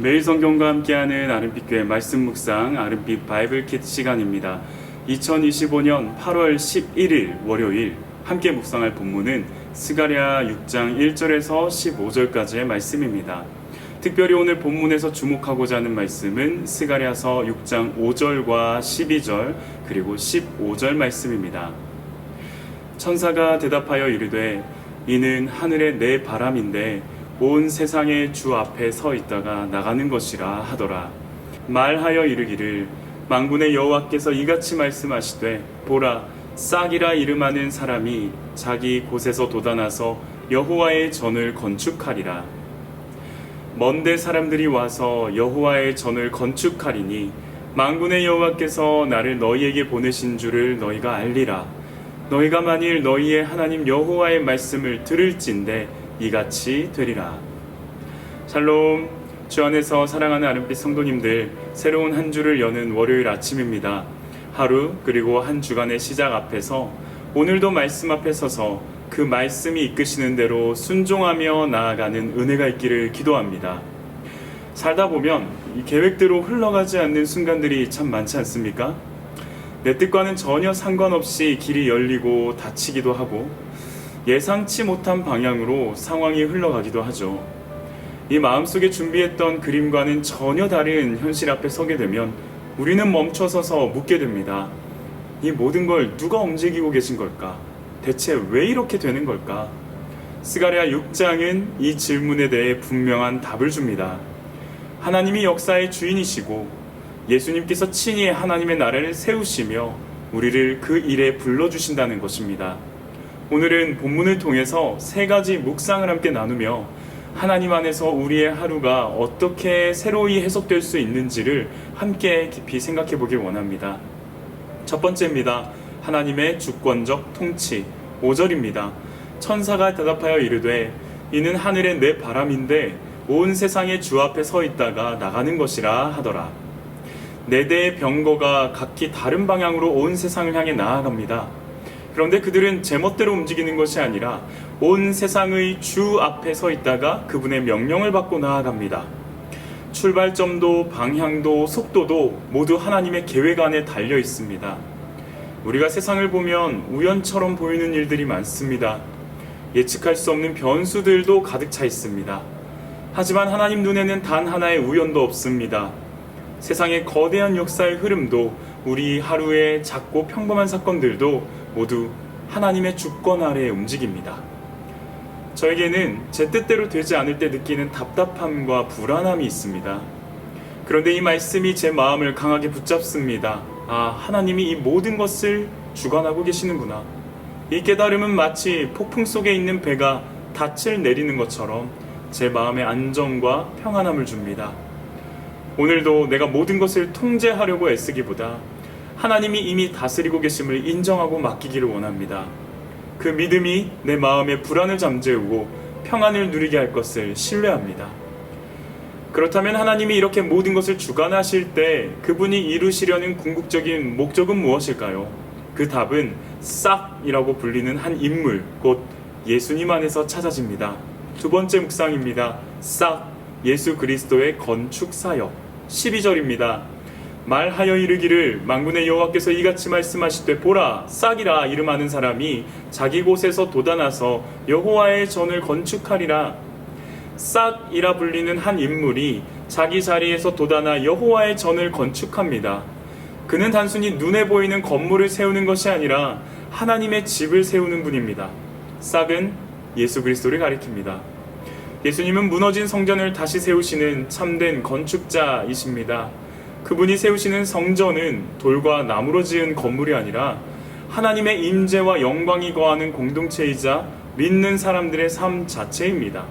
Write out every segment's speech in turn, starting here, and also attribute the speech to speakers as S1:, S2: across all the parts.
S1: 매일 성경과 함께하는 아름빛교회 말씀 묵상 아름빛 바이블 키트 시간입니다. 2025년 8월 11일 월요일 함께 묵상할 본문은 스가랴 6장 1절에서 15절까지의 말씀입니다. 특별히 오늘 본문에서 주목하고자 하는 말씀은 스가랴서 6장 5절과 12절 그리고 15절 말씀입니다. 천사가 대답하여 이르되 이는 하늘의 내 바람인데 온 세상의 주 앞에 서 있다가 나가는 것이라 하더라. 말하여 이르기를 만군의 여호와께서 이같이 말씀하시되 보라 싹이라 이름하는 사람이 자기 곳에서 돋아나서 여호와의 전을 건축하리라. 먼데 사람들이 와서 여호와의 전을 건축하리니 만군의 여호와께서 나를 너희에게 보내신 줄을 너희가 알리라. 너희가 만일 너희의 하나님 여호와의 말씀을 들을진대 이같이 되리라. 샬롬. 주 안에서 사랑하는 아름빛 성도님들, 새로운 한 주를 여는 월요일 아침입니다. 하루 그리고 한 주간의 시작 앞에서 오늘도 말씀 앞에 서서 그 말씀이 이끄시는 대로 순종하며 나아가는 은혜가 있기를 기도합니다. 살다 보면 이 계획대로 흘러가지 않는 순간들이 참 많지 않습니까? 내 뜻과는 전혀 상관없이 길이 열리고 닫히기도 하고 예상치 못한 방향으로 상황이 흘러가기도 하죠. 이 마음속에 준비했던 그림과는 전혀 다른 현실 앞에 서게 되면 우리는 멈춰서서 묻게 됩니다. 이 모든 걸 누가 움직이고 계신 걸까? 대체 왜 이렇게 되는 걸까? 스가랴 6장은 이 질문에 대해 분명한 답을 줍니다. 하나님이 역사의 주인이시고 예수님께서 친히 하나님의 나라를 세우시며 우리를 그 일에 불러주신다는 것입니다. 오늘은 본문을 통해서 세 가지 묵상을 함께 나누며 하나님 안에서 우리의 하루가 어떻게 새로이 해석될 수 있는지를 함께 깊이 생각해 보길 원합니다. 첫 번째입니다. 하나님의 주권적 통치. 5절입니다. 천사가 대답하여 이르되 이는 하늘의 내 바람인데 온 세상의 주 앞에 서 있다가 나가는 것이라 하더라. 네 대의 병거가 각기 다른 방향으로 온 세상을 향해 나아갑니다. 그런데 그들은 제멋대로 움직이는 것이 아니라 온 세상의 주 앞에 서 있다가 그분의 명령을 받고 나아갑니다. 출발점도 방향도 속도도 모두 하나님의 계획 안에 달려 있습니다. 우리가 세상을 보면 우연처럼 보이는 일들이 많습니다. 예측할 수 없는 변수들도 가득 차 있습니다. 하지만 하나님 눈에는 단 하나의 우연도 없습니다. 세상의 거대한 역사의 흐름도 우리 하루의 작고 평범한 사건들도 모두 하나님의 주권 아래에 움직입니다. 저에게는 제 뜻대로 되지 않을 때 느끼는 답답함과 불안함이 있습니다. 그런데 이 말씀이 제 마음을 강하게 붙잡습니다. 하나님이 이 모든 것을 주관하고 계시는구나. 이 깨달음은 마치 폭풍 속에 있는 배가 닻을 내리는 것처럼 제 마음에 안정과 평안함을 줍니다. 오늘도 내가 모든 것을 통제하려고 애쓰기보다 하나님이 이미 다스리고 계심을 인정하고 맡기기를 원합니다. 그 믿음이 내 마음의 불안을 잠재우고 평안을 누리게 할 것을 신뢰합니다. 그렇다면 하나님이 이렇게 모든 것을 주관하실 때 그분이 이루시려는 궁극적인 목적은 무엇일까요? 그 답은 싹이라고 불리는 한 인물, 곧 예수님 안에서 찾아집니다. 두 번째 묵상입니다. 싹, 예수 그리스도의 건축 사역. 12절입니다. 말하여 이르기를 만군의 여호와께서 이같이 말씀하시되 보라 싹이라 이름하는 사람이 자기 곳에서 돋아나서 여호와의 전을 건축하리라. 싹이라 불리는 한 인물이 자기 자리에서 돋아나 여호와의 전을 건축합니다. 그는 단순히 눈에 보이는 건물을 세우는 것이 아니라 하나님의 집을 세우는 분입니다. 싹은 예수 그리스도를 가리킵니다. 예수님은 무너진 성전을 다시 세우시는 참된 건축자이십니다. 그분이 세우시는 성전은 돌과 나무로 지은 건물이 아니라 하나님의 임재와 영광이 거하는 공동체이자 믿는 사람들의 삶 자체입니다.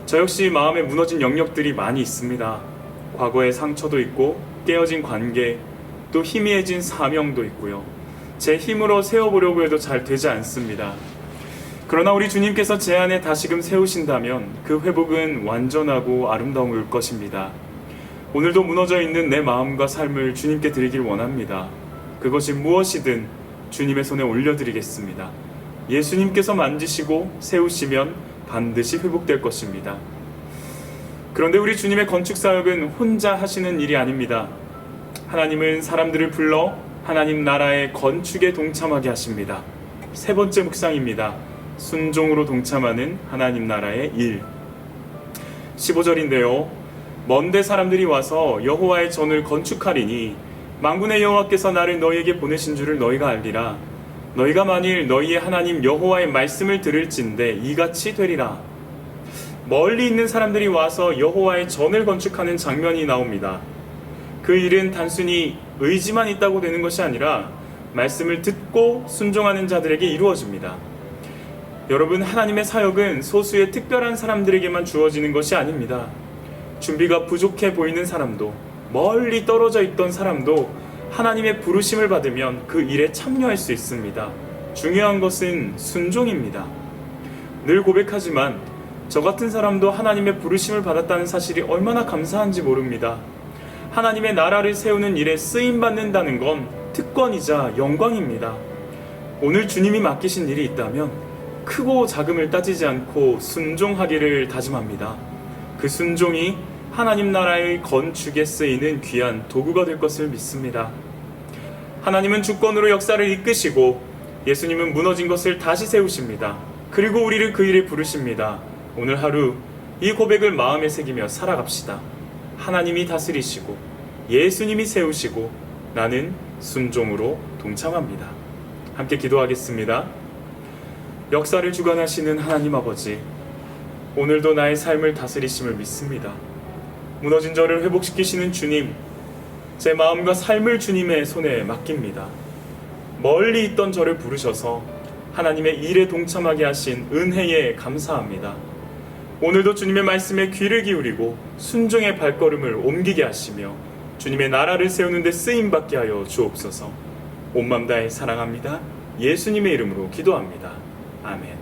S1: 저 역시 마음에 무너진 영역들이 많이 있습니다. 과거의 상처도 있고 깨어진 관계, 또 희미해진 사명도 있고요. 제 힘으로 세워보려고 해도 잘 되지 않습니다. 그러나 우리 주님께서 제 안에 다시금 세우신다면 그 회복은 완전하고 아름다울 것입니다. 오늘도 무너져 있는 내 마음과 삶을 주님께 드리길 원합니다. 그것이 무엇이든 주님의 손에 올려드리겠습니다. 예수님께서 만지시고 세우시면 반드시 회복될 것입니다. 그런데 우리 주님의 건축 사역은 혼자 하시는 일이 아닙니다. 하나님은 사람들을 불러 하나님 나라의 건축에 동참하게 하십니다. 세 번째 묵상입니다. 순종으로 동참하는 하나님 나라의 일. 15절인데요. 먼데 사람들이 와서 여호와의 전을 건축하리니 만군의 여호와께서 나를 너희에게 보내신 줄을 너희가 알리라. 너희가 만일 너희의 하나님 여호와의 말씀을 들을진대 이같이 되리라. 멀리 있는 사람들이 와서 여호와의 전을 건축하는 장면이 나옵니다. 그 일은 단순히 의지만 있다고 되는 것이 아니라 말씀을 듣고 순종하는 자들에게 이루어집니다. 여러분, 하나님의 사역은 소수의 특별한 사람들에게만 주어지는 것이 아닙니다. 준비가 부족해 보이는 사람도, 멀리 떨어져 있던 사람도 하나님의 부르심을 받으면 그 일에 참여할 수 있습니다. 중요한 것은 순종입니다. 늘 고백하지만 저 같은 사람도 하나님의 부르심을 받았다는 사실이 얼마나 감사한지 모릅니다. 하나님의 나라를 세우는 일에 쓰임받는다는 건 특권이자 영광입니다. 오늘 주님이 맡기신 일이 있다면 크고 작음을 따지지 않고 순종하기를 다짐합니다. 그 순종이 하나님 나라의 건축에 쓰이는 귀한 도구가 될 것을 믿습니다. 하나님은 주권으로 역사를 이끄시고 예수님은 무너진 것을 다시 세우십니다. 그리고 우리를 그 일에 부르십니다. 오늘 하루 이 고백을 마음에 새기며 살아갑시다. 하나님이 다스리시고 예수님이 세우시고 나는 순종으로 동참합니다. 함께 기도하겠습니다. 역사를 주관하시는 하나님 아버지, 오늘도 나의 삶을 다스리심을 믿습니다. 무너진 저를 회복시키시는 주님, 제 마음과 삶을 주님의 손에 맡깁니다. 멀리 있던 저를 부르셔서 하나님의 일에 동참하게 하신 은혜에 감사합니다. 오늘도 주님의 말씀에 귀를 기울이고 순종의 발걸음을 옮기게 하시며 주님의 나라를 세우는 데 쓰임받게 하여 주옵소서. 온 마음 다해 사랑합니다. 예수님의 이름으로 기도합니다. 아멘.